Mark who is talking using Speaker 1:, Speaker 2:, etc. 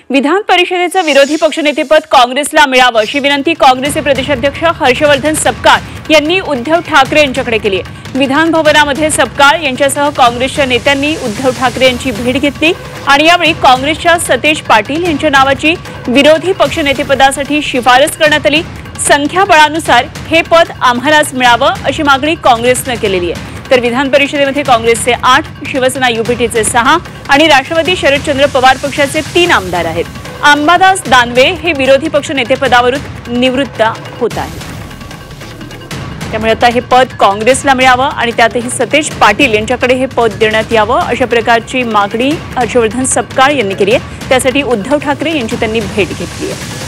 Speaker 1: विधान परिषदेचं विरोधी पक्षनेतेपद काँग्रेसला मिळावं अशी विनंती काँग्रेसचे प्रदेशाध्यक्ष हर्षवर्धन सपकाळ यांनी उद्धव ठाकरे यांच्याकडे केली आहे। विधान भवनामध्ये सपकाळ यांच्यासह काँग्रेसच्या नेत्यांनी उद्धव ठाकरे यांची भेट घेतली आणि यावेळी काँग्रेसच्या सतेज पाटील यांच्या नावाची विरोधी पक्षनेतेपदासाठी शिफारस करण्यात आली। संख्याबळानुसार हे पद आम्हालाच मिळावं अशी मागणी काँग्रेसने केलेली आहे। तर विधान परिषदेमध्ये काँग्रेसचे 8, शिवसेना युपीटीचे 6 आणि राष्ट्रवादी शरदचंद्र पवार पक्षाचे 3 आमदार आहेत। अंबादास दानवे हे विरोधी पक्षनेतेपदावरून निवृत्त होत आहेत। त्यामुळे आता हे पद काँग्रेसला मिळावं आणि त्यातही सतेज पाटील यांच्याकडे हे पद देण्यात यावं अशा प्रकारची मागणी हर्षवर्धन सपकाळ यांनी केली आहे। त्यासाठी उद्धव ठाकरे यांची त्यांनी भेट घेतली आहे।